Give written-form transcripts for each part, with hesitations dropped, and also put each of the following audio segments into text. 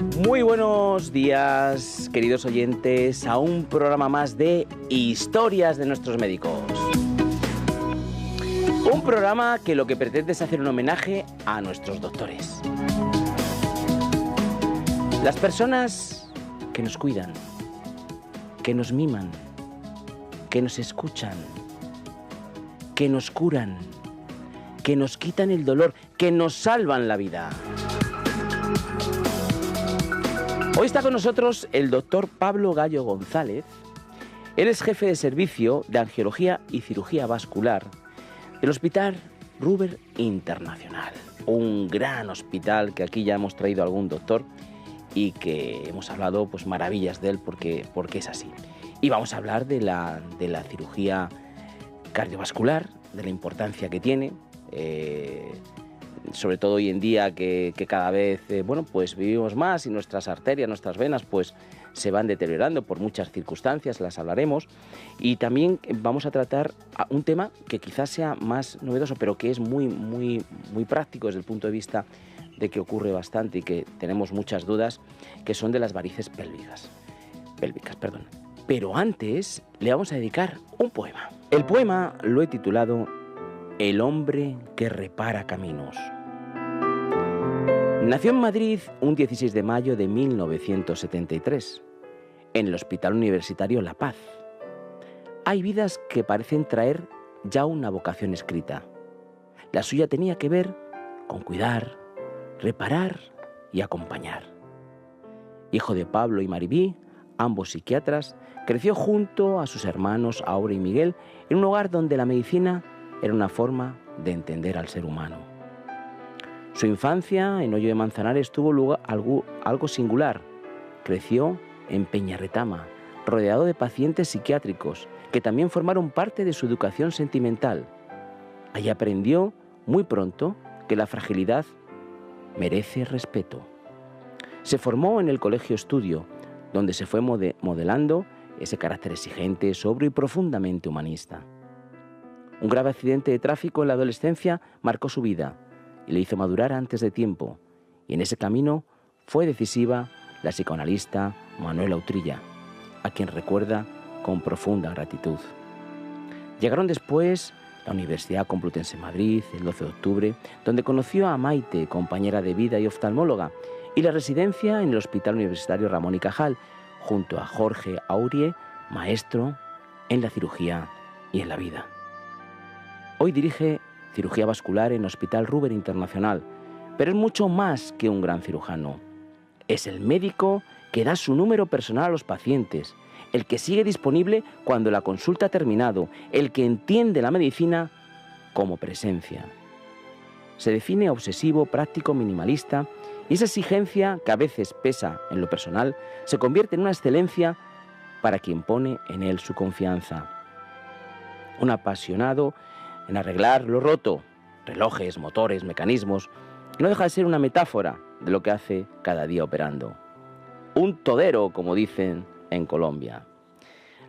Muy buenos días, queridos oyentes, a un programa más de Historias de nuestros médicos. Un programa que lo que pretende es hacer un homenaje a nuestros doctores. Las personas que nos cuidan, que nos miman, que nos escuchan, que nos curan, que nos quitan el dolor, que nos salvan la vida. Hoy está con nosotros el doctor Pablo Gallo González. Él es jefe de servicio de angiología y cirugía vascular del Hospital Ruber Internacional. Un gran hospital que aquí ya hemos traído a algún doctor y que hemos hablado pues maravillas de él porque es así. Y vamos a hablar de la cirugía cardiovascular, de la importancia que tiene, sobre todo hoy en día que cada vez pues vivimos más y nuestras arterias, nuestras venas pues se van deteriorando por muchas circunstancias, las hablaremos, y también vamos a tratar un tema que quizás sea más novedoso, pero que es muy práctico desde el punto de vista de que ocurre bastante y que tenemos muchas dudas, que son de las varices pélvicas. Pero antes le vamos a dedicar un poema. El poema lo he titulado El hombre que repara caminos. Nació en Madrid un 16 de mayo de 1973, en el Hospital Universitario La Paz. Hay vidas que parecen traer ya una vocación escrita. La suya tenía que ver con cuidar, reparar y acompañar. Hijo de Pablo y Maribí, ambos psiquiatras, creció junto a sus hermanos Aura y Miguel en un hogar donde la medicina era una forma de entender al ser humano. Su infancia en Hoyo de Manzanares tuvo algo singular. Creció en Peñarretama, rodeado de pacientes psiquiátricos que también formaron parte de su educación sentimental. Allí aprendió muy pronto que la fragilidad merece respeto. Se formó en el Colegio Estudio, donde se fue modelando ese carácter exigente, sobrio y profundamente humanista. Un grave accidente de tráfico en la adolescencia marcó su vida y le hizo madurar antes de tiempo, y en ese camino fue decisiva la psicoanalista Manuela Utrilla, a quien recuerda con profunda gratitud. Llegaron después la Universidad Complutense de Madrid, el 12 de octubre, donde conoció a Maite, compañera de vida y oftalmóloga, y la residencia en el Hospital Universitario Ramón y Cajal, junto a Jorge Aurie, maestro en la cirugía y en la vida. Hoy dirige cirugía vascular en el Hospital Ruber Internacional, pero es mucho más que un gran cirujano. Es el médico que da su número personal a los pacientes, el que sigue disponible cuando la consulta ha terminado, el que entiende la medicina como presencia. Se define obsesivo, práctico, minimalista, y esa exigencia, que a veces pesa en lo personal, se convierte en una excelencia para quien pone en él su confianza. Un apasionado en arreglar lo roto, relojes, motores, mecanismos, no deja de ser una metáfora de lo que hace cada día operando. Un todero, como dicen en Colombia.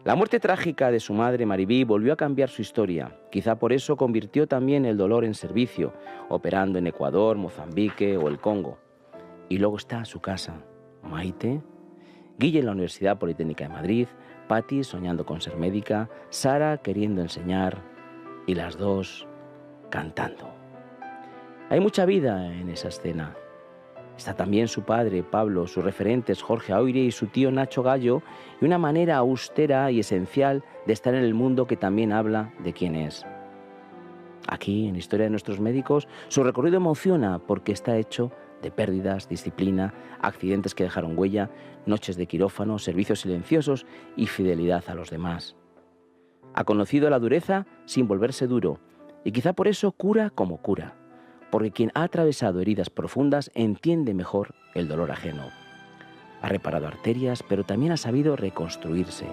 La muerte trágica de su madre Maribí volvió a cambiar su historia. Quizá por eso convirtió también el dolor en servicio, operando en Ecuador, Mozambique o el Congo. Y luego está su casa, Maite, Guille en la Universidad Politécnica de Madrid, Patti soñando con ser médica, Sara queriendo enseñar y las dos cantando. Hay mucha vida en esa escena. Está también su padre, Pablo, sus referentes Jorge Aurie y su tío Nacho Gallo, y una manera austera y esencial de estar en el mundo que también habla de quién es. Aquí, en Historia de nuestros médicos, su recorrido emociona porque está hecho de pérdidas, disciplina, accidentes que dejaron huella, noches de quirófano, servicios silenciosos y fidelidad a los demás. Ha conocido la dureza sin volverse duro, y quizá por eso cura como cura, porque quien ha atravesado heridas profundas entiende mejor el dolor ajeno. Ha reparado arterias, pero también ha sabido reconstruirse.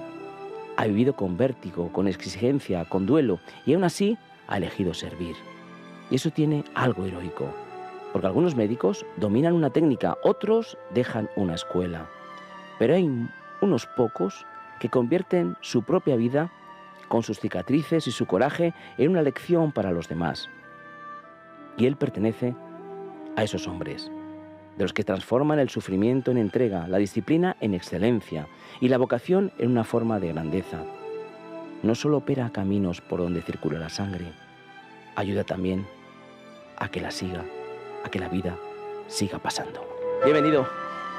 Ha vivido con vértigo, con exigencia, con duelo, y aún así ha elegido servir. Y eso tiene algo heroico, porque algunos médicos dominan una técnica, otros dejan una escuela. Pero hay unos pocos que convierten su propia vida, con sus cicatrices y su coraje, en una lección para los demás. Y él pertenece a esos hombres. de los que transforman el sufrimiento en entrega, la disciplina en excelencia y la vocación en una forma de grandeza. No solo opera caminos por donde circula la sangre, ayuda también a que la vida siga pasando. Bienvenido,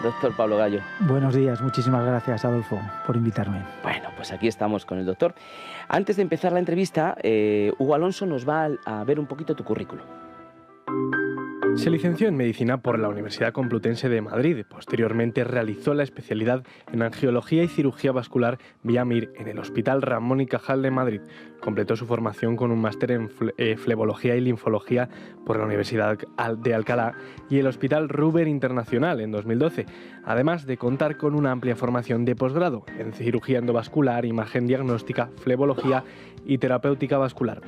doctor Pablo Gallo. Buenos días, muchísimas gracias, Adolfo, por invitarme. Bueno, pues aquí estamos con el doctor. Antes de empezar la entrevista, Hugo Alonso nos va a ver un poquito tu currículum. Se licenció en Medicina por la Universidad Complutense de Madrid. Posteriormente realizó la especialidad en Angiología y Cirugía Vascular vía MIR en el Hospital Ramón y Cajal de Madrid. Completó su formación con un máster en Flebología y Linfología por la Universidad de Alcalá y el Hospital Ruber Internacional en 2012, además de contar con una amplia formación de posgrado en Cirugía Endovascular, Imagen Diagnóstica, Flebología y Terapéutica Vascular.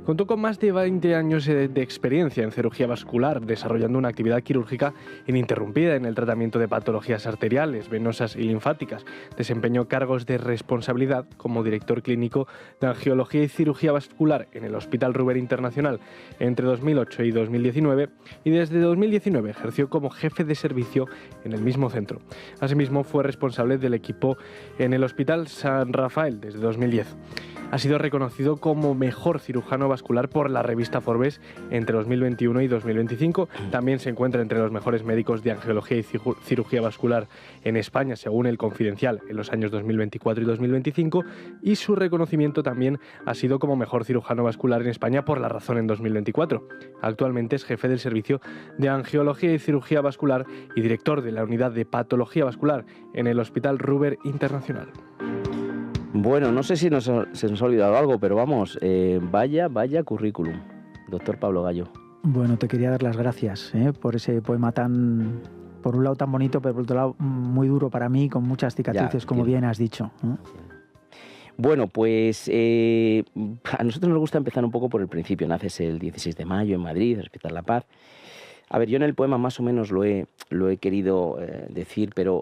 Contó con más de 20 años de experiencia en cirugía vascular, desarrollando una actividad quirúrgica ininterrumpida en el tratamiento de patologías arteriales, venosas y linfáticas. Desempeñó cargos de responsabilidad como director clínico de Angiología y Cirugía Vascular en el Hospital Ruber Internacional entre 2008 y 2019 y desde 2019 ejerció como jefe de servicio en el mismo centro. Asimismo, fue responsable del equipo en el Hospital San Rafael desde 2010. Ha sido reconocido como mejor cirujano vascular por la revista Forbes entre 2021 y 2025. También se encuentra entre los mejores médicos de angiología y cirugía vascular en España, según El Confidencial, en los años 2024 y 2025. Y su reconocimiento también ha sido como mejor cirujano vascular en España por La Razón en 2024. Actualmente es jefe del servicio de angiología y cirugía vascular y director de la unidad de patología vascular en el Hospital Ruber Internacional. Bueno, no sé si se nos ha olvidado algo, pero vamos, vaya currículum, doctor Pablo Gallo. Bueno, te quería dar las gracias por ese poema por un lado tan bonito, pero por otro lado muy duro para mí, con muchas cicatrices, como bien has dicho. Bueno, pues a nosotros nos gusta empezar un poco por el principio. Naces el 16 de mayo en Madrid, Hospital La Paz. A ver, yo en el poema más o menos lo he querido decir, pero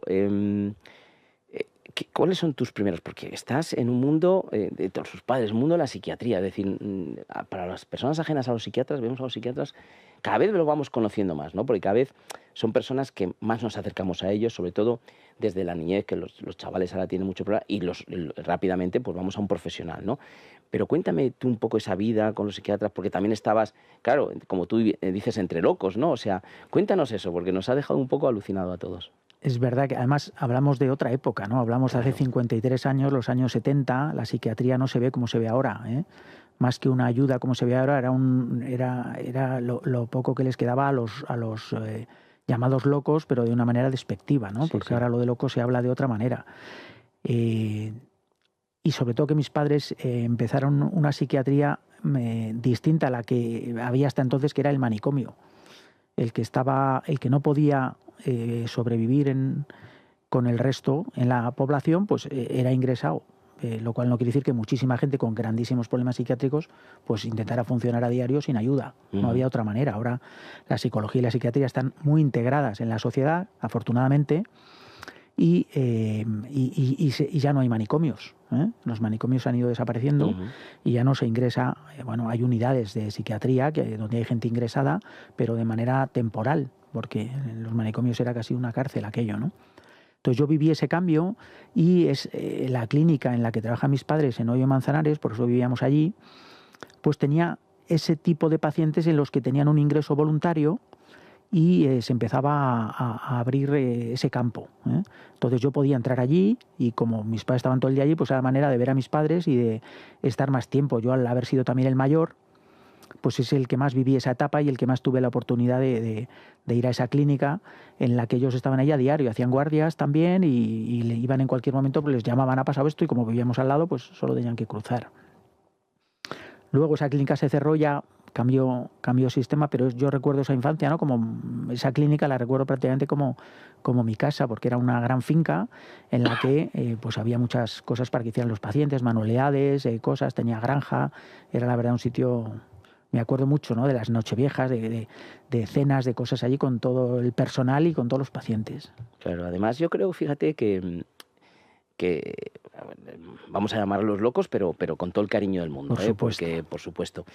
¿cuáles son tus primeros? Porque estás en un mundo de todos sus padres, un mundo de la psiquiatría. Es decir, para las personas ajenas a los psiquiatras, vemos a los psiquiatras, cada vez lo vamos conociendo más, ¿no? Porque cada vez son personas que más nos acercamos a ellos, sobre todo desde la niñez, que los chavales ahora tienen mucho problema, y rápidamente pues vamos a un profesional, ¿no? Pero cuéntame tú un poco esa vida con los psiquiatras, porque también estabas, claro, como tú dices, entre locos, ¿no? O sea, cuéntanos eso, porque nos ha dejado un poco alucinado a todos. Es verdad que además hablamos de otra época, ¿no? Hablamos de hace 53 años, los años 70, la psiquiatría no se ve como se ve ahora, ¿eh? Más que una ayuda como se ve ahora, era lo poco que les quedaba a los llamados locos, pero de una manera despectiva, ¿no? Porque ahora lo de loco se habla de otra manera. Y sobre todo que mis padres empezaron una psiquiatría distinta a la que había hasta entonces, que era el manicomio. El que no podía sobrevivir con el resto en la población, pues era ingresado, lo cual no quiere decir que muchísima gente con grandísimos problemas psiquiátricos pues intentara funcionar a diario sin ayuda. No había otra manera. Ahora la psicología y la psiquiatría están muy integradas en la sociedad, afortunadamente, y ya no hay manicomios. Los manicomios han ido desapareciendo y ya no se ingresa. Bueno, hay unidades de psiquiatría donde hay gente ingresada, pero de manera temporal, porque en los manicomios era casi una cárcel aquello, ¿no? Entonces yo viví ese cambio y es la clínica en la que trabajan mis padres en Hoyo Manzanares, por eso vivíamos allí, pues tenía ese tipo de pacientes en los que tenían un ingreso voluntario y se empezaba a abrir ese campo. Entonces yo podía entrar allí y como mis padres estaban todo el día allí, pues era la manera de ver a mis padres y de estar más tiempo. Yo, al haber sido también el mayor, pues es el que más viví esa etapa y el que más tuve la oportunidad de ir a esa clínica en la que ellos estaban ahí a diario, hacían guardias también y iban en cualquier momento, pues les llamaban, ha pasado esto, y como vivíamos al lado, pues solo tenían que cruzar. Luego esa clínica se cerró, ya cambió sistema, pero yo recuerdo esa infancia, ¿no? Como esa clínica la recuerdo prácticamente como mi casa, porque era una gran finca en la que pues había muchas cosas para que hicieran los pacientes, manualidades, cosas, tenía granja, era la verdad un sitio. Me acuerdo mucho, ¿no? De las nocheviejas, de cenas, de cosas allí con todo el personal y con todos los pacientes. Claro, además yo creo, fíjate, que vamos a llamarlos locos, pero con todo el cariño del mundo, Por supuesto. Porque, por supuesto.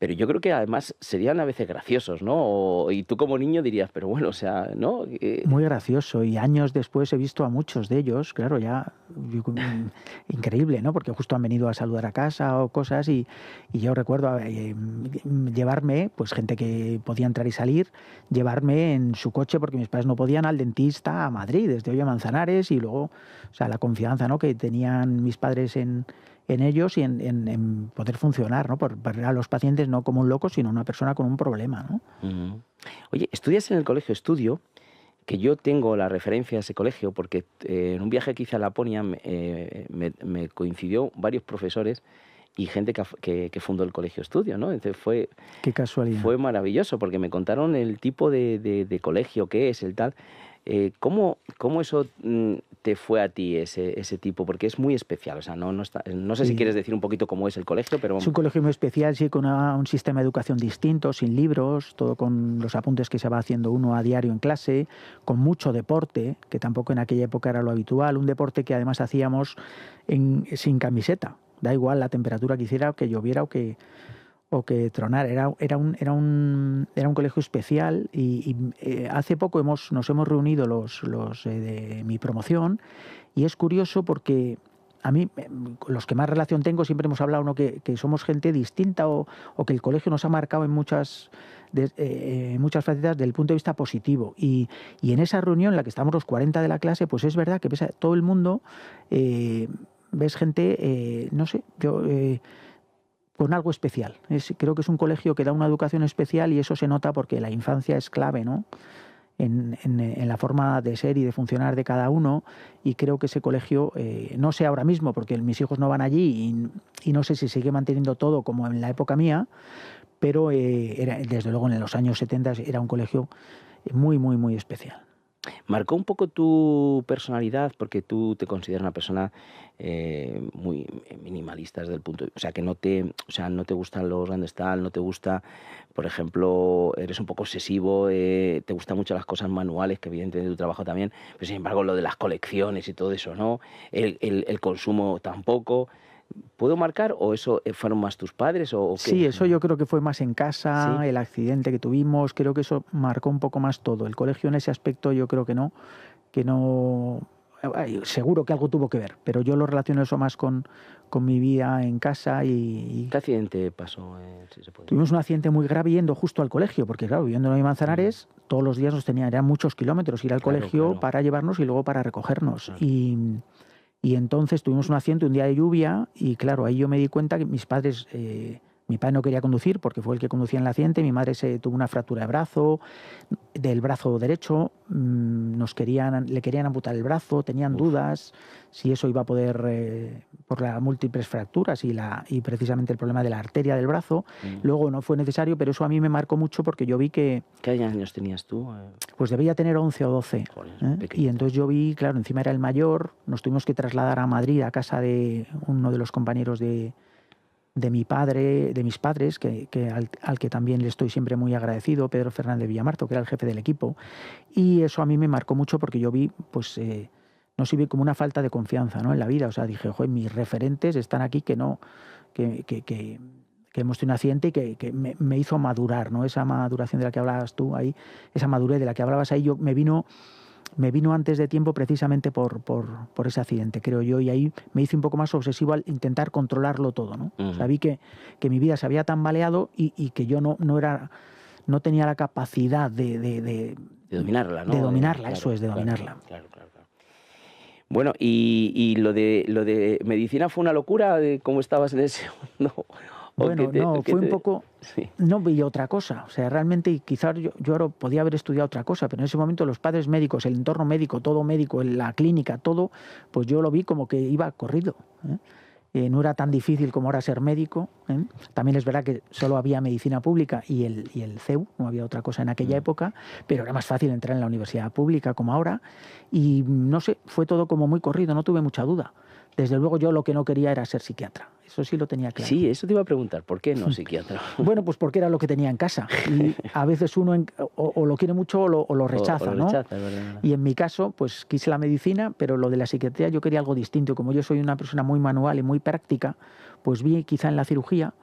Pero yo creo que además serían a veces graciosos, ¿no? Y tú como niño dirías, pero bueno, o sea, ¿no? Muy gracioso, y años después he visto a muchos de ellos, claro, increíble, ¿no? Porque justo han venido a saludar a casa o cosas, y yo recuerdo llevarme, pues gente que podía entrar y salir, llevarme en su coche, porque mis padres no podían, al dentista a Madrid, desde Hoyo a Manzanares, y luego, o sea, la confianza, ¿no?, que tenían mis padres en ellos y en poder funcionar, ¿no? Por ver a los pacientes no como un loco, sino una persona con un problema, ¿no? Oye, estudias en el Colegio Estudio, que yo tengo la referencia a ese colegio porque en un viaje que hice a Laponia me coincidió varios profesores y gente que fundó el Colegio Estudio, ¿no? Entonces Qué casualidad. Fue maravilloso porque me contaron el tipo de colegio que es, el tal. ¿Cómo eso te fue a ti, ese tipo? Porque es muy especial, o sea, no sé si quieres decir un poquito cómo es el colegio, pero... Es un colegio muy especial, sí, con un sistema de educación distinto, sin libros, todo con los apuntes que se va haciendo uno a diario en clase, con mucho deporte, que tampoco en aquella época era lo habitual, un deporte que además hacíamos sin camiseta, da igual la temperatura que hiciera, o que lloviera o que tronara. Era un colegio especial, y hace poco nos hemos reunido los de mi promoción, y es curioso porque a mí, los que más relación tengo, siempre hemos hablado, ¿no?, que somos gente distinta, o que el colegio nos ha marcado en muchas facetas desde el punto de vista positivo. Y en esa reunión en la que estamos los 40 de la clase, pues es verdad que ves a todo el mundo, ves gente, no sé, con algo especial. Creo que es un colegio que da una educación especial, y eso se nota porque la infancia es clave, ¿no?, en la forma de ser y de funcionar de cada uno, y creo que ese colegio, no sé ahora mismo, porque mis hijos no van allí, y no sé si sigue manteniendo todo como en la época mía, pero desde luego en los años 70 era un colegio muy, muy, muy especial. ¿Marcó un poco tu personalidad? Porque tú te consideras una persona muy minimalista desde el punto o sea, que no te gustan los grandes tal, no te gusta, por ejemplo, eres un poco obsesivo, te gustan mucho las cosas manuales, que evidentemente tu trabajo también, pero sin embargo lo de las colecciones y todo eso, ¿no? El consumo tampoco. ¿Puedo marcar o eso fueron más tus padres o qué? Sí, eso yo creo que fue más en casa, ¿sí? El accidente que tuvimos, creo que eso marcó un poco más todo. El colegio en ese aspecto yo creo que no, seguro que algo tuvo que ver, pero yo lo relaciono eso más con mi vida en casa. ¿Qué accidente pasó? Si se puede. Tuvimos un accidente muy grave yendo justo al colegio, porque claro, viviendo en Manzanares, todos los días eran muchos kilómetros ir al colegio para llevarnos y luego para recogernos. Claro. Y entonces tuvimos un accidente un día de lluvia, y claro, ahí yo me di cuenta que mis padres, mi padre no quería conducir porque fue el que conducía en el accidente, mi madre tuvo una fractura del brazo derecho, le querían amputar el brazo, tenían dudas si eso iba a poder, por las múltiples fracturas y precisamente el problema de la arteria del brazo. Luego no fue necesario, pero eso a mí me marcó mucho porque yo vi que... ¿Qué años tenías tú? Pues debía tener 11 o 12. Y entonces yo vi, claro, encima era el mayor, nos tuvimos que trasladar a Madrid, a casa de uno de los compañeros de mis padres, al que también le estoy siempre muy agradecido, Pedro Fernández Villamarto, que era el jefe del equipo. Y eso a mí me marcó mucho porque yo vi, pues, no sé, vi como una falta de confianza, ¿no?, en la vida. O sea, dije, joder, mis referentes están aquí que hemos tenido un accidente y que me hizo madurar, ¿no? Esa maduración de la que hablabas tú ahí, esa madurez de la que hablabas ahí, me vino antes de tiempo precisamente por ese accidente, creo yo, y ahí me hice un poco más obsesivo al intentar controlarlo todo, ¿no? O sea, vi que mi vida se había tambaleado y que yo no tenía la capacidad de dominarla, ¿no? De dominarla, Claro, eso es, de dominarla. Claro. Bueno, y lo de medicina fue una locura, ¿cómo estabas en ese? No. Bueno, fue un poco... Sí. No veía otra cosa. O sea, realmente quizás yo ahora podía haber estudiado otra cosa, pero en ese momento los padres médicos, el entorno médico, todo médico, la clínica, todo, pues yo lo vi como que iba corrido, ¿eh? No era tan difícil como ahora ser médico, ¿eh? También es verdad que solo había medicina pública y el CEU, no había otra cosa en aquella época, pero era más fácil entrar en la universidad pública como ahora, y no sé, fue todo como muy corrido, no tuve mucha duda. Desde luego yo lo que no quería era ser psiquiatra. Eso sí lo tenía claro. Sí, eso te iba a preguntar. ¿Por qué no psiquiatra? Bueno, pues porque era lo que tenía en casa. Y a veces uno o lo quiere mucho o lo rechaza, ¿no? Verdad. Y en mi caso, pues quise la medicina, pero lo de la psiquiatría yo quería algo distinto. Como yo soy una persona muy manual y muy práctica, pues vi quizá en la cirugía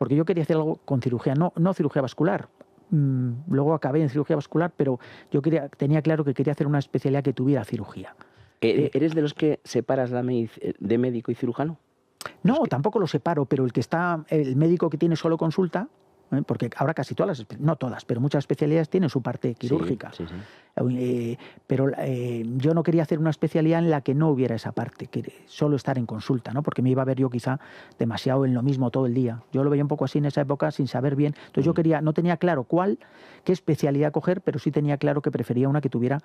porque yo quería hacer algo con cirugía, no cirugía vascular. Luego acabé en cirugía vascular, pero yo tenía claro que quería hacer una especialidad que tuviera cirugía. ¿Eres de los que separas de médico y cirujano? No, tampoco lo separo, pero el médico que tiene solo consulta, porque ahora casi todas no todas, pero muchas especialidades tienen su parte quirúrgica. Sí. Pero yo no quería hacer una especialidad en la que no hubiera esa parte, que solo estar en consulta, ¿no? Porque me iba a ver yo quizá demasiado en lo mismo todo el día. Yo lo veía un poco así en esa época sin saber bien. Entonces yo no tenía claro qué especialidad coger, pero sí tenía claro que prefería una que tuviera,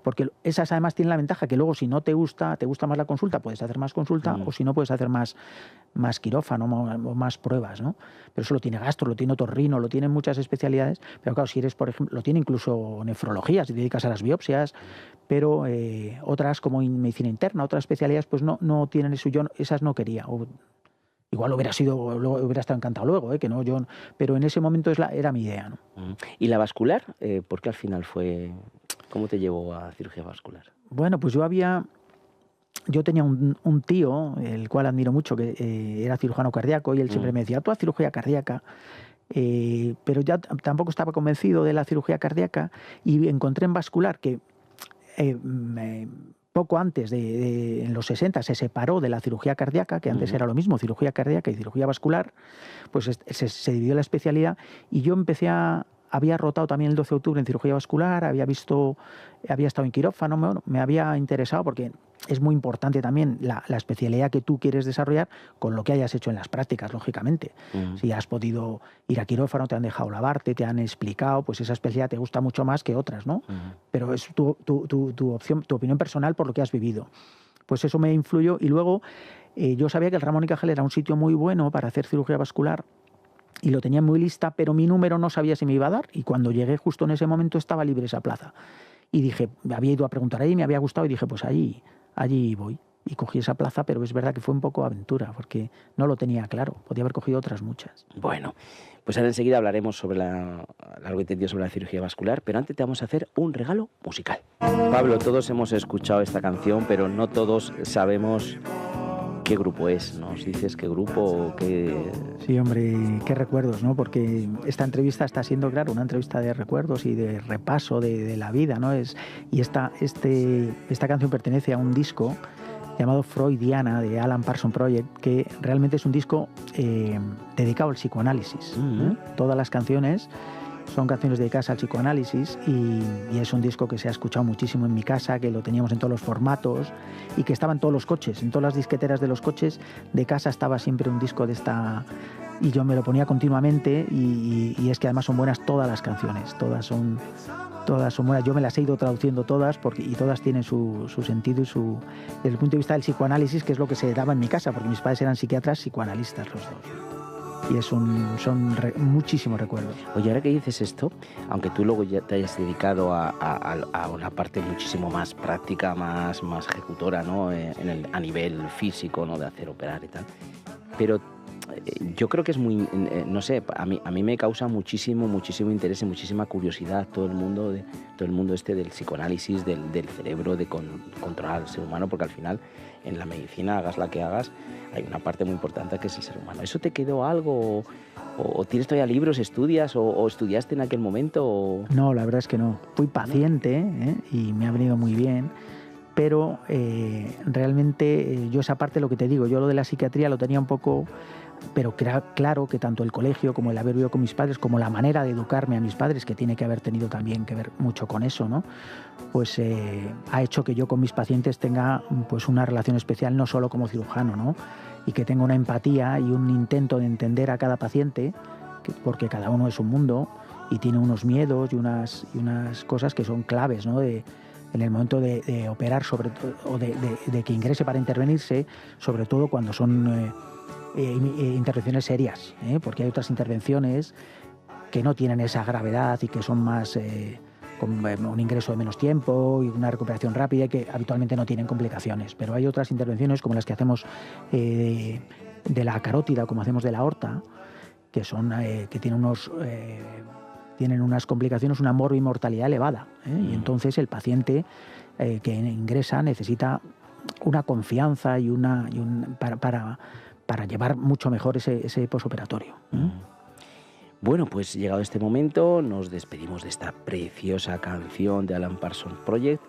porque esas además tienen la ventaja que luego si no te gusta más la consulta, puedes hacer más consulta, o si no puedes hacer más quirófano o más pruebas, ¿no? Pero eso lo tiene gastro, lo tiene otorrino, lo tienen muchas especialidades, pero claro, si eres, por ejemplo, lo tiene incluso nefrología, si te dedicas a las biopsias, pero otras como medicina interna, otras especialidades, pues no tienen eso, yo esas no quería. Igual hubiera estado encantado luego, pero en ese momento era mi idea, ¿no? ¿Y la vascular? ¿Por qué al final cómo te llevó a cirugía vascular? Bueno, pues yo tenía un tío, el cual admiro mucho, que era cirujano cardíaco, y él siempre me decía, tú haz cirugía cardíaca. Pero ya tampoco estaba convencido de la cirugía cardíaca, y encontré en vascular que poco antes, en los 60, se separó de la cirugía cardíaca, que antes era lo mismo, cirugía cardíaca y cirugía vascular, pues se dividió la especialidad, y yo había rotado también el 12 de octubre en cirugía vascular, había estado en quirófano, me había interesado porque es muy importante también la especialidad que tú quieres desarrollar con lo que hayas hecho en las prácticas, lógicamente. Si has podido ir a quirófano, te han dejado lavarte, te han explicado, pues esa especialidad te gusta mucho más que otras, ¿no? Pero es tu opción, tu opinión personal por lo que has vivido. Pues eso me influyó, y luego yo sabía que el Ramón y Cajal era un sitio muy bueno para hacer cirugía vascular, y lo tenía muy lista, pero mi número no sabía si me iba a dar, y cuando llegué justo en ese momento estaba libre esa plaza. Y dije, me había ido a preguntar ahí, me había gustado, y dije, pues allí voy. Y cogí esa plaza, pero es verdad que fue un poco aventura, porque no lo tenía claro. Podía haber cogido otras muchas. Bueno, pues ahora enseguida hablaremos sobre largo y tendido sobre la cirugía vascular, pero antes te vamos a hacer un regalo musical. Pablo, todos hemos escuchado esta canción, pero no todos sabemos qué grupo es. ¿Nos dices qué grupo o qué...? Sí, hombre, qué recuerdos, ¿no? Porque esta entrevista está siendo, claro, una entrevista de recuerdos y de repaso de la vida, ¿no? Y esta canción pertenece a un disco llamado Freudiana, de Alan Parsons Project, que realmente es un disco dedicado al psicoanálisis. Todas las canciones son canciones dedicadas al psicoanálisis, y es un disco que se ha escuchado muchísimo en mi casa, que lo teníamos en todos los formatos y que estaba en todos los coches, en todas las disqueteras de los coches de casa estaba siempre un disco de esta, y yo me lo ponía continuamente, y es que además son buenas todas las canciones, todas son buenas. Yo me las he ido traduciendo todas y todas tienen su sentido y desde el punto de vista del psicoanálisis, que es lo que se daba en mi casa, porque mis padres eran psiquiatras psicoanalistas los dos. Y son muchísimos recuerdos. Oye, ahora que dices esto, aunque tú luego ya te hayas dedicado a una parte muchísimo más práctica, más ejecutora, ¿no? A nivel físico, ¿no? De hacer operar y tal, pero yo creo que es muy, no sé, a mí me causa muchísimo interés y muchísima curiosidad todo el mundo del psicoanálisis, del cerebro, de controlar al ser humano, porque al final en la medicina, hagas la que hagas, hay una parte muy importante que es el ser humano. ¿Eso te quedó algo? ¿O tienes todavía libros, estudias o estudiaste en aquel momento? No, la verdad es que no. Fui paciente, y me ha venido muy bien, pero realmente yo esa parte, lo que te digo, yo lo de la psiquiatría lo tenía un poco, pero claro que tanto el colegio como el haber vivido con mis padres, como la manera de educarme a mis padres, que tiene que haber tenido también que ver mucho con eso, ¿no? Pues ha hecho que yo con mis pacientes tenga pues una relación especial, no solo como cirujano, ¿no? Y que tenga una empatía y un intento de entender a cada paciente, porque cada uno es un mundo y tiene unos miedos y unas cosas que son claves, ¿no? En el momento de operar, sobre todo, o de que ingrese para intervenirse, sobre todo cuando son intervenciones serias, porque hay otras intervenciones que no tienen esa gravedad y que son más con un ingreso de menos tiempo y una recuperación rápida, y que habitualmente no tienen complicaciones. Pero hay otras intervenciones como las que hacemos de la carótida, como hacemos de la aorta, que son que tienen unas complicaciones, una morbimortalidad elevada, y entonces el paciente que ingresa necesita una confianza y para llevar mucho mejor ese posoperatorio. Bueno, pues llegado este momento, nos despedimos de esta preciosa canción de Alan Parsons Project.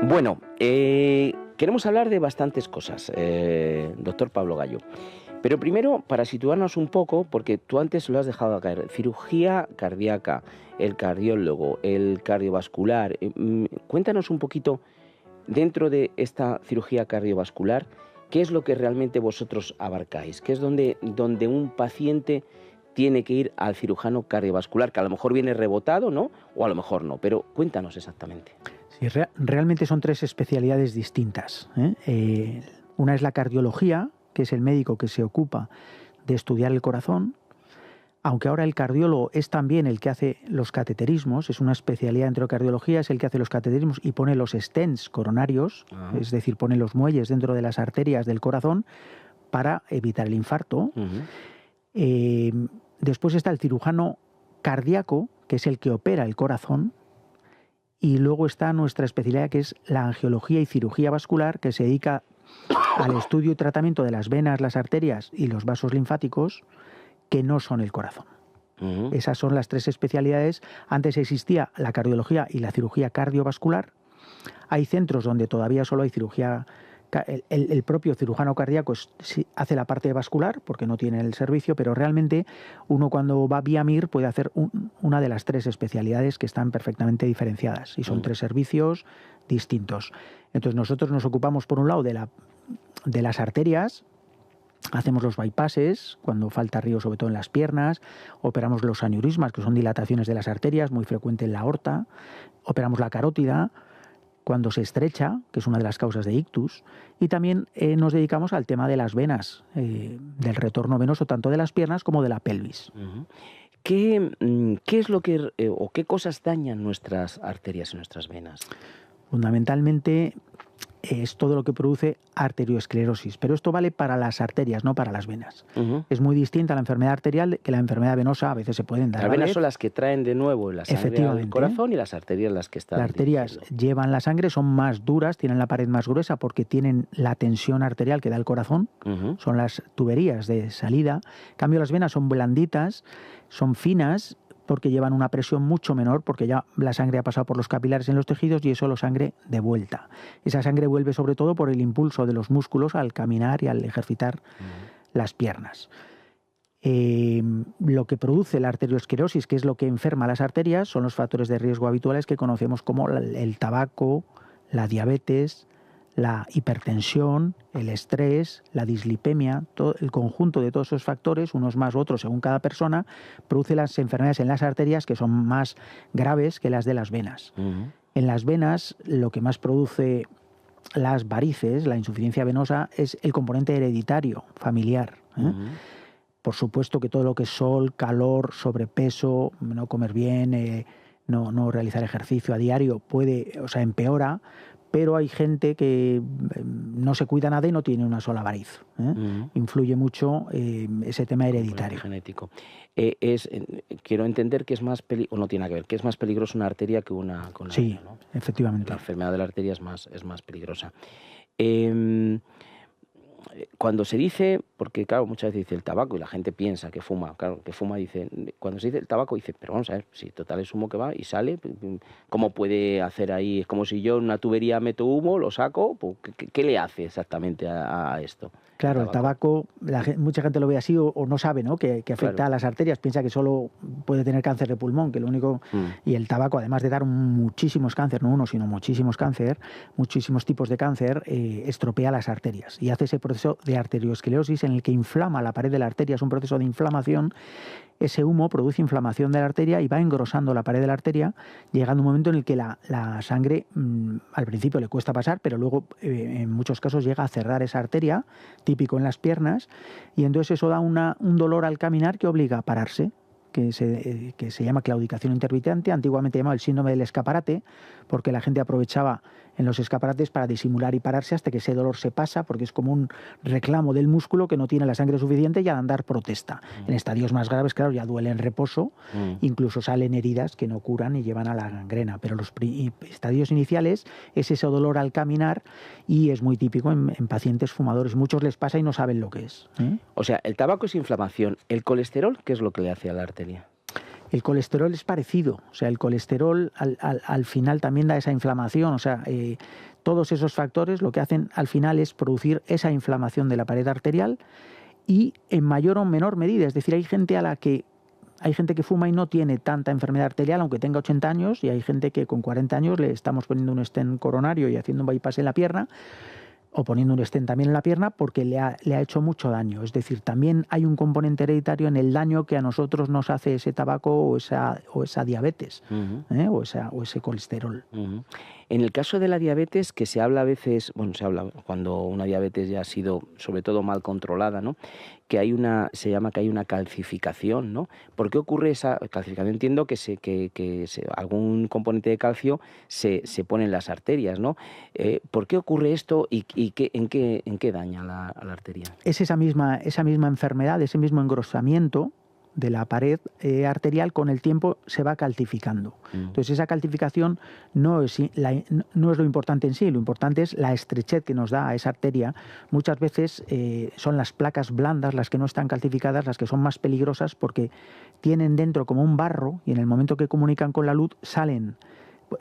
Bueno, queremos hablar de bastantes cosas, doctor Pablo Gallo. Pero primero, para situarnos un poco, porque tú antes lo has dejado caer, cirugía cardíaca, el cardiólogo, el cardiovascular. Cuéntanos un poquito, dentro de esta cirugía cardiovascular, ¿qué es lo que realmente vosotros abarcáis? ¿Qué es donde un paciente tiene que ir al cirujano cardiovascular, que a lo mejor viene rebotado, ¿no? O a lo mejor no, pero cuéntanos exactamente. Sí, realmente son 3 especialidades distintas, ¿eh? Una es la cardiología, que es el médico que se ocupa de estudiar el corazón, aunque ahora el cardiólogo es también el que hace los cateterismos, es una especialidad dentro de cardiología, es el que hace los cateterismos y pone los stents coronarios, es decir, pone los muelles dentro de las arterias del corazón para evitar el infarto. Después está el cirujano cardíaco, que es el que opera el corazón, y luego está nuestra especialidad, que es la angiología y cirugía vascular, que se dedica al estudio y tratamiento de las venas, las arterias y los vasos linfáticos, que no son el corazón. Esas son las 3 especialidades. Antes existía la cardiología y la cirugía cardiovascular. Hay centros donde todavía solo hay cirugía. El propio cirujano cardíaco hace la parte vascular porque no tiene el servicio, pero realmente uno cuando va vía MIR puede hacer una de las 3 especialidades que están perfectamente diferenciadas y son 3 servicios distintos. Entonces nosotros nos ocupamos por un lado de las arterias, hacemos los bypasses cuando falta río, sobre todo en las piernas, operamos los aneurismas, que son dilataciones de las arterias, muy frecuente en la aorta, operamos la carótida cuando se estrecha, que es una de las causas de ictus, y también nos dedicamos al tema de las venas, del retorno venoso tanto de las piernas como de la pelvis. ¿Qué es lo que o qué cosas dañan nuestras arterias y nuestras venas? Fundamentalmente es todo lo que produce arterioesclerosis, pero esto vale para las arterias, no para las venas. Es muy distinta a la enfermedad arterial que la enfermedad venosa. A veces se pueden dar. Las venas son las que traen de nuevo la sangre al corazón y las arterias las que están. Las arterias llevan la sangre, son más duras, tienen la pared más gruesa porque tienen la tensión arterial que da el corazón, son las tuberías de salida. En cambio, las venas son blanditas, son finas, porque llevan una presión mucho menor, porque ya la sangre ha pasado por los capilares en los tejidos y es solo sangre de vuelta. Esa sangre vuelve sobre todo por el impulso de los músculos al caminar y al ejercitar las piernas. Lo que produce la arteriosclerosis, que es lo que enferma las arterias, son los factores de riesgo habituales que conocemos como el tabaco, la diabetes, la hipertensión, el estrés, la dislipemia. Todo el conjunto de todos esos factores, unos más u otros según cada persona, produce las enfermedades en las arterias que son más graves que las de las venas. En las venas lo que más produce las varices, la insuficiencia venosa, es el componente hereditario, familiar. Por supuesto que todo lo que es sol, calor, sobrepeso, no comer bien, no realizar ejercicio a diario empeora, pero hay gente que no se cuida nada y no tiene una sola variz. Influye mucho ese tema hereditario. Genético. Quiero entender que es más o no tiene nada que ver, que es más peligroso una arteria que una con la vena, ¿no? Efectivamente. La enfermedad de la arteria es más peligrosa. Cuando se dice, porque claro, muchas veces dice el tabaco y la gente piensa que fuma, claro, que fuma, dice, cuando se dice el tabaco dice, pero vamos a ver, si total es humo que va y sale, ¿cómo puede hacer ahí? Es como si yo en una tubería meto humo, lo saco, ¿qué le hace exactamente a esto? Claro, el tabaco, mucha gente lo ve así o no sabe, ¿no? Que afecta a las arterias, piensa que solo puede tener cáncer de pulmón, que lo único... Y el tabaco, además de dar muchísimos cáncer, no uno, sino muchísimos cáncer, muchísimos tipos de cáncer, estropea las arterias y hace ese proceso de arteriosclerosis en el que inflama la pared de la arteria, es un proceso de inflamación. Ese humo produce inflamación de la arteria y va engrosando la pared de la arteria, llegando un momento en el que la sangre al principio le cuesta pasar, pero luego en muchos casos llega a cerrar esa arteria, típico en las piernas, y entonces eso da un dolor al caminar que obliga a pararse, que se llama claudicación intermitente, antiguamente llamado el síndrome del escaparate, porque la gente aprovechaba en los escaparates para disimular y pararse hasta que ese dolor se pasa, porque es como un reclamo del músculo que no tiene la sangre suficiente y al andar protesta. En estadios más graves, claro, ya duele en reposo, incluso salen heridas que no curan y llevan a la gangrena, pero los estadios iniciales es ese dolor al caminar y es muy típico en pacientes fumadores. Muchos les pasa y no saben lo que es. O sea, el tabaco es inflamación. ¿El colesterol qué es lo que le hace a la arteria? El colesterol es parecido, o sea, el colesterol al final también da esa inflamación, o sea, todos esos factores lo que hacen al final es producir esa inflamación de la pared arterial y en mayor o menor medida, es decir, hay gente que fuma y no tiene tanta enfermedad arterial, aunque tenga 80 años, y hay gente que con 40 años le estamos poniendo un stent coronario y haciendo un bypass en la pierna, o poniendo un stent también en la pierna porque le ha hecho mucho daño. Es decir, también hay un componente hereditario en el daño que a nosotros nos hace ese tabaco o esa diabetes, o ese colesterol. En el caso de la diabetes, que se habla a veces, bueno, se habla cuando una diabetes ya ha sido sobre todo mal controlada, ¿no? Que se llama que hay una calcificación, ¿no? ¿Por qué ocurre esa calcificación? Entiendo que algún componente de calcio se pone en las arterias, ¿no? ¿Por qué ocurre esto y en qué daña a la arteria? Es esa misma enfermedad, ese mismo engrosamiento de la pared arterial con el tiempo se va calcificando. Entonces esa calcificación no es lo importante en sí, lo importante es la estrechez que nos da a esa arteria. Muchas veces son las placas blandas las que no están calcificadas, las que son más peligrosas porque tienen dentro como un barro y en el momento que comunican con la luz salen.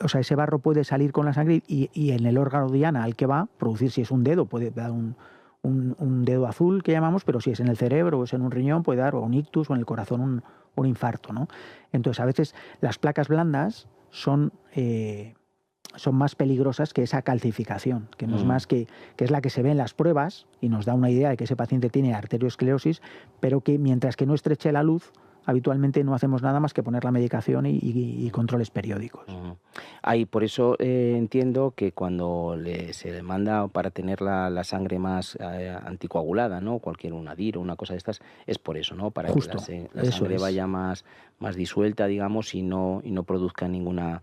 O sea, ese barro puede salir con la sangre y en el órgano diana al que va, producir, si es un dedo, puede dar un dedo azul que llamamos, pero si es en el cerebro o es en un riñón puede dar o un ictus o en el corazón un infarto, ¿no? Entonces a veces las placas blandas son más peligrosas que esa calcificación, que no es más que es la que se ve en las pruebas y nos da una idea de que ese paciente tiene arteriosclerosis, pero que mientras que no estreche la luz, habitualmente no hacemos nada más que poner la medicación y controles periódicos. Por eso entiendo que cuando se le manda para tener la sangre más anticoagulada, ¿no? Cualquier Unadir o una cosa de estas, es por eso, ¿no? Para Justo, que la sangre vaya más disuelta, digamos, y no produzca ninguna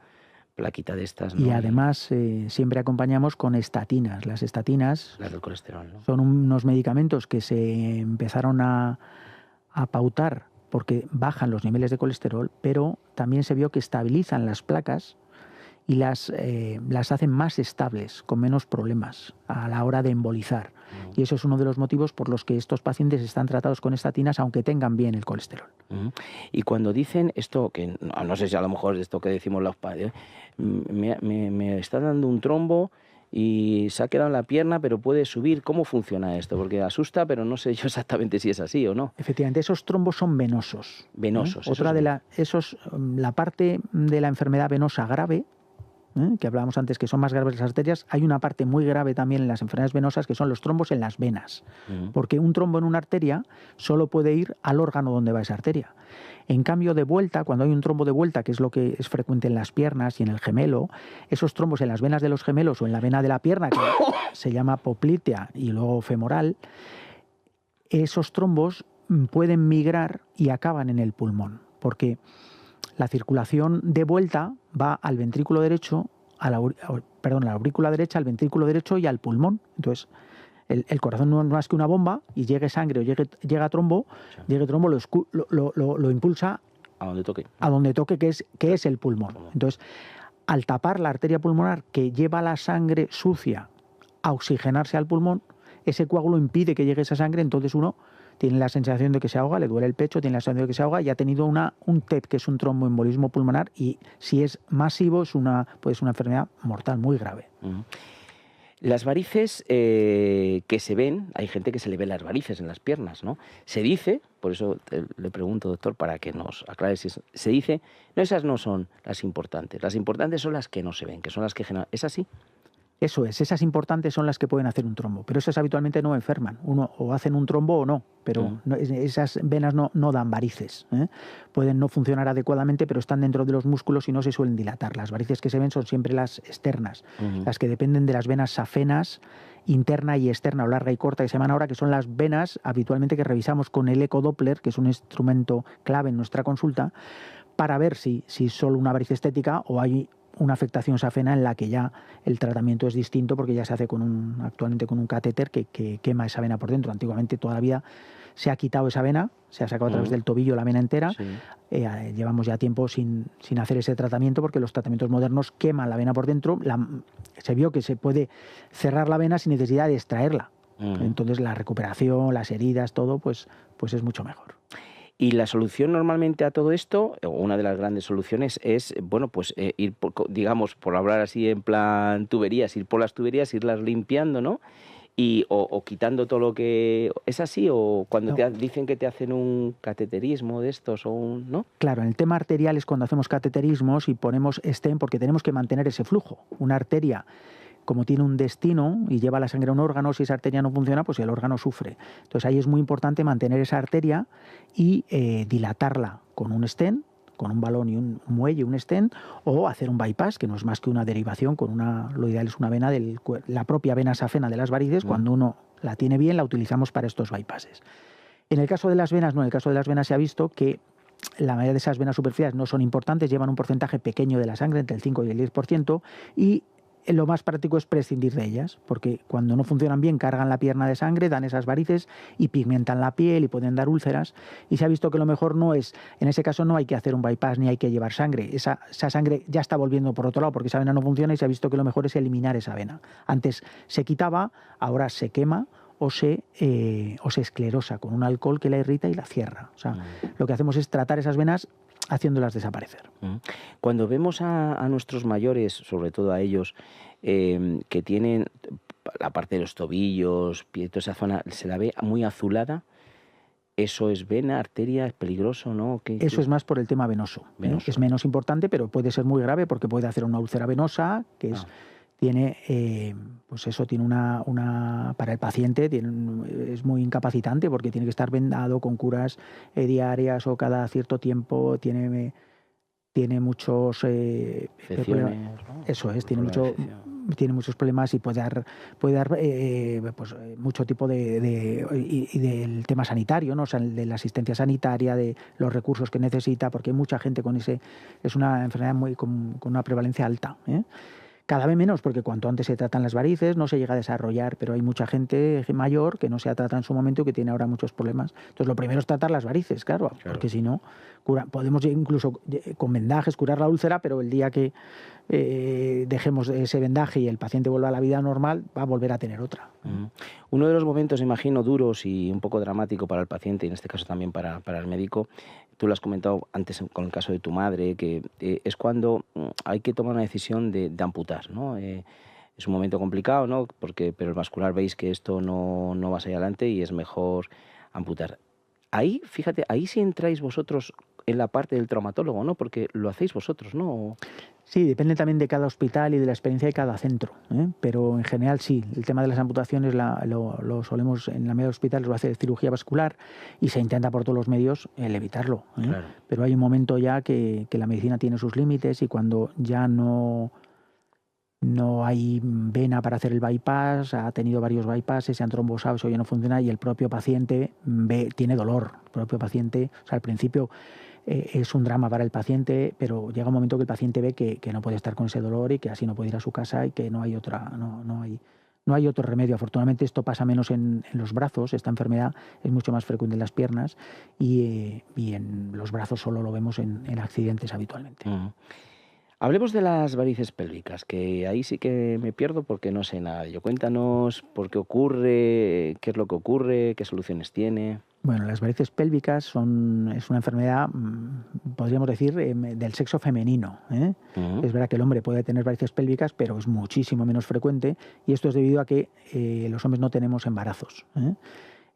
plaquita de estas, ¿no? Y además siempre acompañamos con estatinas. Las estatinas, las del colesterol, ¿no? Son unos medicamentos que se empezaron a pautar porque bajan los niveles de colesterol, pero también se vio que estabilizan las placas y las hacen más estables, con menos problemas a la hora de embolizar. Y eso es uno de los motivos por los que estos pacientes están tratados con estatinas, aunque tengan bien el colesterol. Y cuando dicen esto, que no sé si a lo mejor es esto que decimos los padres, me está dando un trombo y se ha quedado en la pierna, pero puede subir. ¿Cómo funciona esto? Porque asusta, pero no sé yo exactamente si es así o no. Efectivamente, esos trombos son venosos. Venosos. La parte de la enfermedad venosa grave, que hablábamos antes que son más graves las arterias, hay una parte muy grave también en las enfermedades venosas que son los trombos en las venas. Porque un trombo en una arteria solo puede ir al órgano donde va esa arteria. En cambio, de vuelta, cuando hay un trombo de vuelta, que es lo que es frecuente en las piernas y en el gemelo, esos trombos en las venas de los gemelos o en la vena de la pierna, que se llama poplitea y luego femoral, esos trombos pueden migrar y acaban en el pulmón, porque la circulación de vuelta va al ventrículo derecho, a la aurícula derecha, al ventrículo derecho y al pulmón. Entonces, el corazón no es más que una bomba y llegue sangre o llega trombo, lo impulsa a donde toque, que es el pulmón. Entonces, al tapar la arteria pulmonar que lleva la sangre sucia a oxigenarse al pulmón, ese coágulo impide que llegue esa sangre, entonces uno tiene la sensación de que se ahoga, le duele el pecho, tiene la sensación de que se ahoga y ha tenido un TEP, que es un tromboembolismo pulmonar, y si es masivo es una enfermedad mortal muy grave. Las varices que se ven, hay gente que se le ve las varices en las piernas, ¿no? Se dice, por eso le pregunto, doctor, para que nos aclare si se dice, no, esas no son las importantes son las que no se ven, que son las que generan. ¿Es así? Eso es, esas importantes son las que pueden hacer un trombo, pero esas habitualmente no enferman. Uno o hacen un trombo o no, pero esas venas no dan varices. Pueden no funcionar adecuadamente, pero están dentro de los músculos y no se suelen dilatar. Las varices que se ven son siempre las externas, las que dependen de las venas safenas, interna y externa, o larga y corta, que se llaman ahora, que son las venas habitualmente que revisamos con el ecodoppler, que es un instrumento clave en nuestra consulta, para ver si es solo una varice estética o hay una afectación safena en la que ya el tratamiento es distinto, porque ya se hace actualmente con un catéter que quema esa vena por dentro. Antiguamente toda la vida se ha quitado esa vena, se ha sacado a través del tobillo la vena entera. Sí. Llevamos ya tiempo sin hacer ese tratamiento, porque los tratamientos modernos queman la vena por dentro. Se vio que se puede cerrar la vena sin necesidad de extraerla. Entonces la recuperación, las heridas, todo, pues es mucho mejor. Y la solución normalmente a todo esto, o una de las grandes soluciones, es, bueno, pues ir, digamos, por hablar así en plan tuberías, ir por las tuberías, irlas limpiando, ¿no? O quitando todo lo que... ¿Es así? ¿O cuando No. te dicen que te hacen un cateterismo de estos o un... ¿no? Claro, en el tema arterial es cuando hacemos cateterismos y ponemos stent, porque tenemos que mantener ese flujo. Una arteria, como tiene un destino y lleva la sangre a un órgano, si esa arteria no funciona, pues el órgano sufre. Entonces ahí es muy importante mantener esa arteria y dilatarla con un stent, con un balón y un muelle, un stent, o hacer un bypass, que no es más que una derivación con lo ideal es una vena la propia vena safena de las varices. Cuando uno la tiene bien, la utilizamos para estos bypasses. En el caso de las venas, no, en el caso de las venas se ha visto que la mayoría de esas venas superficiales no son importantes, llevan un porcentaje pequeño de la sangre, entre el 5 y el 10%, y lo más práctico es prescindir de ellas, porque cuando no funcionan bien cargan la pierna de sangre, dan esas varices y pigmentan la piel y pueden dar úlceras. Y se ha visto que lo mejor no es, en ese caso no hay que hacer un bypass ni hay que llevar sangre. Esa sangre ya está volviendo por otro lado porque esa vena no funciona, y se ha visto que lo mejor es eliminar esa vena. Antes se quitaba, ahora se quema o se esclerosa con un alcohol que la irrita y la cierra. O sea, lo que hacemos es tratar esas venas haciéndolas desaparecer. Cuando vemos a nuestros mayores, sobre todo a ellos, que tienen la parte de los tobillos, toda esa zona, se la ve muy azulada, ¿eso es vena, arteria, es peligroso, no? Eso es más por el tema venoso. Es menos importante, pero puede ser muy grave porque puede hacer una úlcera venosa, que tiene, pues eso, tiene para el paciente es muy incapacitante, porque tiene que estar vendado con curas diarias o cada cierto tiempo. Tiene muchos problemas. ¿No? Eso es, tiene muchos problemas y puede dar pues, mucho tipo y del tema sanitario, ¿no? O sea, de la asistencia sanitaria, de los recursos que necesita, porque hay mucha gente es una enfermedad con una prevalencia alta, Cada vez menos, porque cuanto antes se tratan las varices, no se llega a desarrollar, pero hay mucha gente mayor que no se ha tratado en su momento y que tiene ahora muchos problemas. Entonces, lo primero es tratar las varices, claro. Porque si no, podemos incluso con vendajes curar la úlcera, pero el día que dejemos ese vendaje y el paciente vuelva a la vida normal, va a volver a tener otra. Uno de los momentos, imagino, duros y un poco dramático para el paciente, y en este caso también para el médico, tú lo has comentado antes con el caso de tu madre, que es cuando hay que tomar una decisión de amputar, ¿no? Es un momento complicado, ¿no? Pero el vascular veis que esto no va a salir adelante y es mejor amputar. Ahí, fíjate, ahí sí entráis vosotros en la parte del traumatólogo, ¿no? Porque lo hacéis vosotros, ¿no? Sí, depende también de cada hospital y de la experiencia de cada centro, pero en general sí, el tema de las amputaciones lo solemos, en la media de hospitales lo hace cirugía vascular y se intenta por todos los medios el evitarlo. Claro. Pero hay un momento ya que la medicina tiene sus límites, y cuando ya no hay vena para hacer el bypass, ha tenido varios bypasses, se han trombosado, eso ya no funciona, y el propio paciente tiene dolor. El propio paciente, o sea, al principio es un drama para el paciente, pero llega un momento que el paciente ve que no puede estar con ese dolor y que así no puede ir a su casa y que no hay otro remedio. Afortunadamente esto pasa menos en los brazos, esta enfermedad es mucho más frecuente en las piernas, y en los brazos solo lo vemos en accidentes habitualmente. Hablemos de las varices pélvicas, que ahí sí que me pierdo porque no sé nada. Cuéntanos por qué ocurre, qué es lo que ocurre, qué soluciones tiene. Bueno, las varices pélvicas es una enfermedad, podríamos decir, del sexo femenino. Es verdad que el hombre puede tener varices pélvicas, pero es muchísimo menos frecuente, y esto es debido a que los hombres no tenemos embarazos.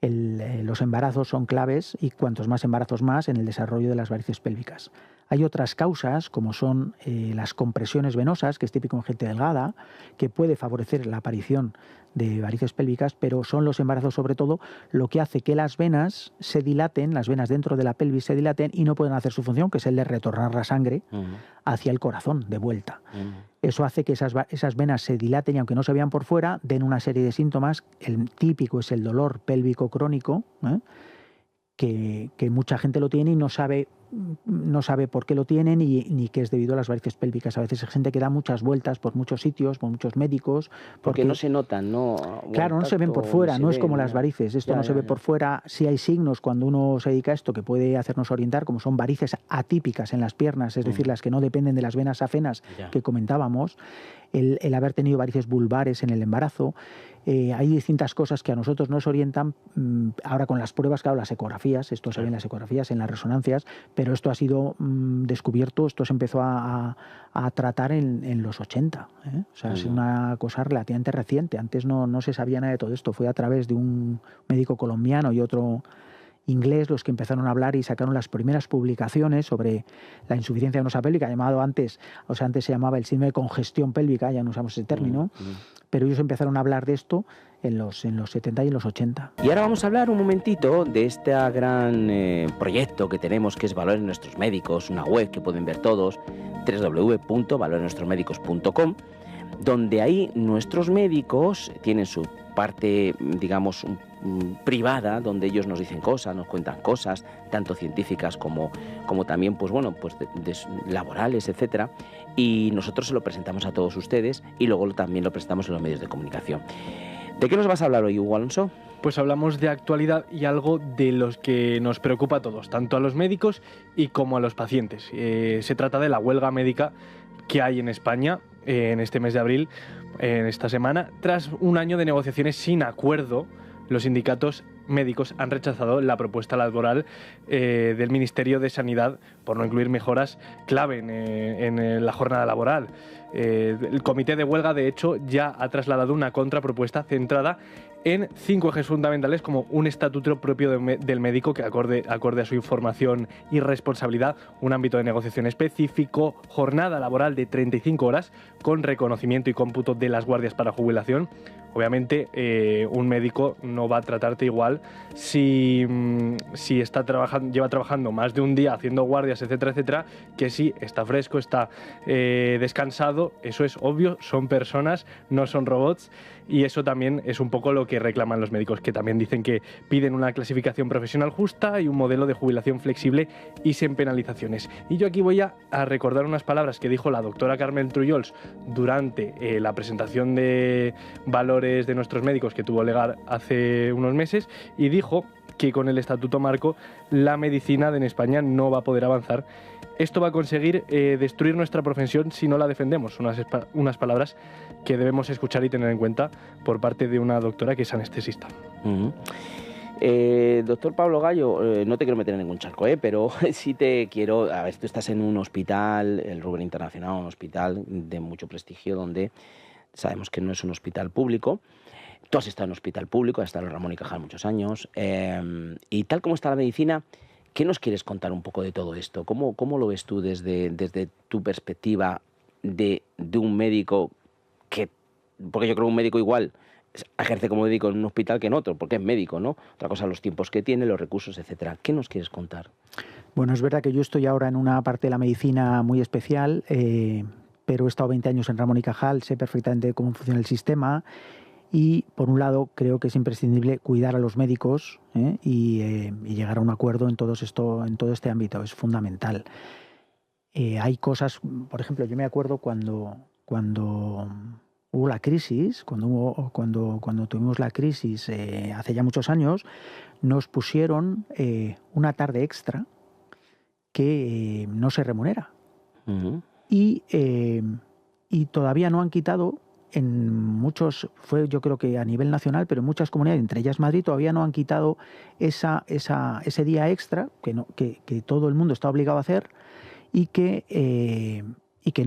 Los embarazos son claves, y cuantos más embarazos más en el desarrollo de las varices pélvicas. Hay otras causas, como son las compresiones venosas, que es típico en gente delgada, que puede favorecer la aparición de varices pélvicas, pero son los embarazos sobre todo lo que hace que las venas se dilaten, las venas dentro de la pelvis se dilaten y no pueden hacer su función, que es el de retornar la sangre hacia el corazón de vuelta. Eso hace que esas venas se dilaten y, aunque no se vean por fuera, den una serie de síntomas. El típico es el dolor pélvico crónico, que mucha gente lo tiene y no sabe no sabe por qué lo tiene ni que es debido a las varices pélvicas. A veces hay gente que da muchas vueltas por muchos sitios, por muchos médicos. Porque no se notan, ¿no? Claro, no se ven por fuera, no es como las varices. Esto no se ve por fuera. Sí hay signos cuando uno se dedica a esto que puede hacernos orientar, como son varices atípicas en las piernas, es decir, las que no dependen de las venas afenas que comentábamos, el haber tenido varices vulvares en el embarazo. Hay distintas cosas que a nosotros nos orientan. Ahora con las pruebas, claro, las ecografías, esto se ve en las ecografías, en las resonancias, pero esto ha sido descubierto, esto se empezó a tratar en los 80. O sea, es una cosa relativamente reciente. Antes no se sabía nada de todo esto. Fue a través de un médico colombiano y otro inglés los que empezaron a hablar y sacaron las primeras publicaciones sobre la insuficiencia venosa pélvica, llamado antes se llamaba el síndrome de congestión pélvica, ya no usamos ese término, pero ellos empezaron a hablar de esto en los 70 y en los 80. Y ahora vamos a hablar un momentito de este gran proyecto que tenemos, que es Valores Nuestros Médicos, una web que pueden ver todos, www.valoresnuestrosmedicos.com, donde ahí nuestros médicos tienen su parte, digamos, privada, donde ellos nos dicen cosas, nos cuentan cosas, tanto científicas como también, pues bueno, pues de laborales, etcétera, y nosotros se lo presentamos a todos ustedes y luego también lo presentamos en los medios de comunicación. ¿De qué nos vas a hablar hoy, Hugo Alonso? Pues hablamos de actualidad y algo de los que nos preocupa a todos, tanto a los médicos y como a los pacientes. Se trata de la huelga médica que hay en España en este mes de abril, en esta semana. Tras un año de negociaciones sin acuerdo, los sindicatos médicos han rechazado la propuesta laboral del Ministerio de Sanidad por no incluir mejoras clave en la jornada laboral. El comité de huelga, de hecho, ya ha trasladado una contrapropuesta centrada en 5 ejes fundamentales, como un estatuto propio del médico que acorde a su información y responsabilidad, un ámbito de negociación específico, jornada laboral de 35 horas con reconocimiento y cómputo de las guardias para jubilación. Obviamente, un médico no va a tratarte igual si lleva trabajando más de un día haciendo guardias, etcétera, etcétera, que si está fresco, está descansado. Eso es obvio, son personas, no son robots, y eso también es un poco lo que reclaman los médicos, que también dicen que piden una clasificación profesional justa y un modelo de jubilación flexible y sin penalizaciones. Y yo aquí voy a recordar unas palabras que dijo la doctora Carmen Trullols durante la presentación de Valores de Nuestros Médicos que tuvo lugar hace unos meses, y dijo que con el Estatuto Marco la medicina en España no va a poder avanzar. Esto va a conseguir destruir nuestra profesión si no la defendemos. Unas palabras que debemos escuchar y tener en cuenta por parte de una doctora que es anestesista. Doctor Pablo Gallo, no te quiero meter en ningún charco, pero sí te quiero... A ver, tú estás en un hospital, el Ruber Internacional, un hospital de mucho prestigio, donde sabemos que no es un hospital público. Tú has estado en un hospital público, has estado en Ramón y Cajal muchos años, y tal como está la medicina, ¿qué nos quieres contar un poco de todo esto? ¿Cómo lo ves tú desde tu perspectiva de un médico que... Porque yo creo que un médico igual ejerce como médico en un hospital que en otro, porque es médico, ¿no? Otra cosa, los tiempos que tiene, los recursos, etcétera. ¿Qué nos quieres contar? Bueno, es verdad que yo estoy ahora en una parte de la medicina muy especial, pero he estado 20 años en Ramón y Cajal, sé perfectamente cómo funciona el sistema. Y, por un lado, creo que es imprescindible cuidar a los médicos y llegar a un acuerdo en todo este ámbito. Es fundamental. Hay cosas, por ejemplo, yo me acuerdo cuando hubo la crisis, cuando tuvimos la crisis hace ya muchos años, nos pusieron una tarde extra que no se remunera. Uh-huh. Y todavía no han quitado... yo creo que a nivel nacional, pero en muchas comunidades, entre ellas Madrid, todavía no han quitado ese día extra que todo el mundo está obligado a hacer y que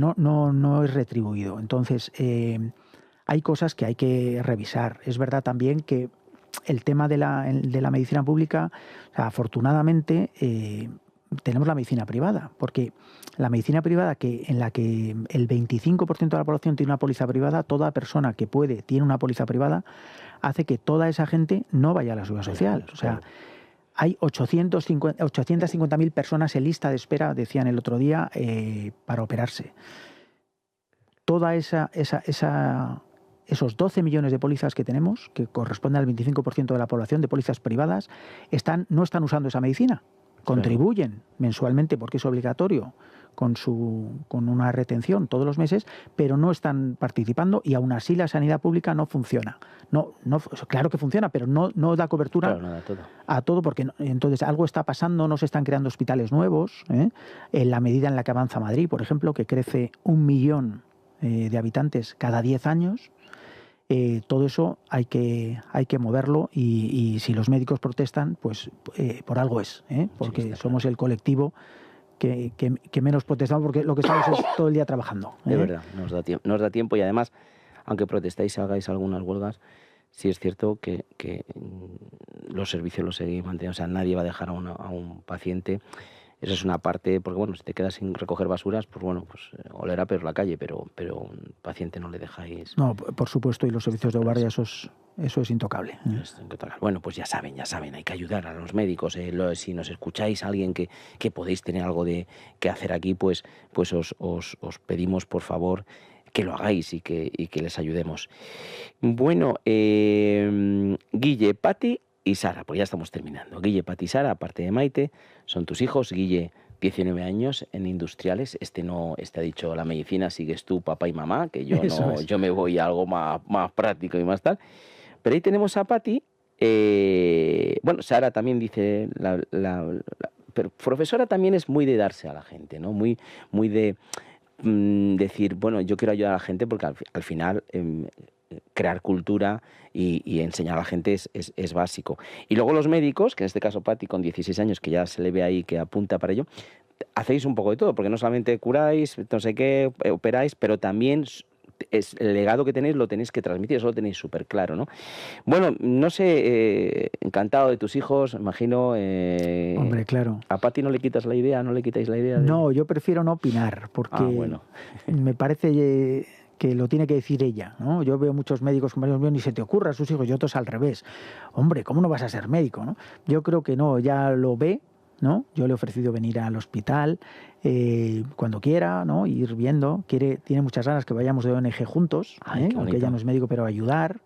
no es retribuido. Entonces, hay cosas que hay que revisar. Es verdad también que el tema de la medicina pública, o sea, afortunadamente, tenemos la medicina privada, porque la medicina privada, en la que el 25% de la población tiene una póliza privada, toda persona que puede tiene una póliza privada, hace que toda esa gente no vaya a la seguridad social. O sea, hay 850.000 personas en lista de espera, decían el otro día, para operarse. Toda esos 12 millones de pólizas que tenemos, que corresponden al 25% de la población de pólizas privadas, no están usando esa medicina. contribuyen mensualmente porque es obligatorio con una retención todos los meses, pero no están participando y aún así la sanidad pública no funciona. Claro que funciona, pero no da cobertura a todo, porque entonces algo está pasando, no se están creando hospitales nuevos, en la medida en la que avanza Madrid, por ejemplo, que crece 1 millón de habitantes cada 10 años. Todo eso hay que moverlo y si los médicos protestan, pues por algo es, porque sí, somos el colectivo que menos protestamos, porque lo que estamos es todo el día trabajando. De verdad, nos da tiempo y además, aunque protestáis, hagáis algunas huelgas, sí es cierto que los servicios los seguís manteniendo, o sea, nadie va a dejar a un paciente. Eso es una parte, porque bueno, si te quedas sin recoger basuras, pues bueno, pues olerá peor la calle, pero un paciente no le dejáis. No, por supuesto, y los servicios de guardia, eso es intocable. Bueno, pues ya saben, hay que ayudar a los médicos. Si nos escucháis, alguien que podéis tener algo que hacer aquí, pues os pedimos, por favor, que lo hagáis y que les ayudemos. Bueno, Guille, Pati y Sara, pues ya estamos terminando. Guille, Pati y Sara, aparte de Maite, son tus hijos. Guille, 19 años en industriales. Ha dicho la medicina, sigues tú, papá y mamá, que yo no, yo me voy a algo más práctico y más tal. Pero ahí tenemos a Pati. Bueno, Sara también dice, pero profesora también es muy de darse a la gente, ¿no? Muy de decir, bueno, yo quiero ayudar a la gente porque al final crear cultura y enseñar a la gente es básico. Y luego los médicos, que en este caso Pati con 16 años, que ya se le ve ahí que apunta para ello, hacéis un poco de todo, porque no solamente curáis, no sé qué, operáis, pero también el legado que tenéis lo tenéis que transmitir, eso lo tenéis súper claro, ¿no? Bueno, no sé, encantado de tus hijos, imagino. Hombre, claro. ¿A Pati no le quitas la idea, no le quitáis la idea? No, yo prefiero no opinar, porque me parece que lo tiene que decir ella, ¿no? Yo veo muchos médicos, compañeros míos, ni se te ocurra a sus hijos, y otros al revés. Hombre, ¿cómo no vas a ser médico, no? Yo creo que no, ya lo ve, ¿no? Yo le he ofrecido venir al hospital cuando quiera, ¿no? Ir viendo. Tiene muchas ganas que vayamos de ONG juntos, aunque ella no es médico, pero ayudar.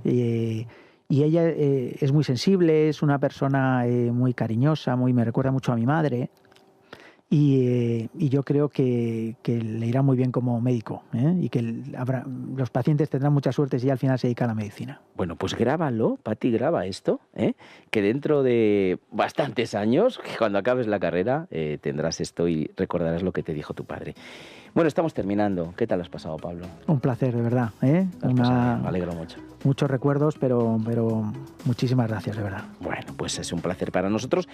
Y ella es muy sensible, es una persona muy cariñosa, me recuerda mucho a mi madre. Y yo creo que le irá muy bien como médico, y que los pacientes tendrán mucha suerte si al final se dedica a la medicina. Bueno, pues grábalo, Pati, graba esto, que dentro de bastantes años, cuando acabes la carrera, tendrás esto y recordarás lo que te dijo tu padre. Bueno, estamos terminando. ¿Qué tal has pasado, Pablo? Un placer, de verdad. Me alegro mucho. Muchos recuerdos, pero muchísimas gracias, de verdad. Bueno, pues es un placer para nosotros.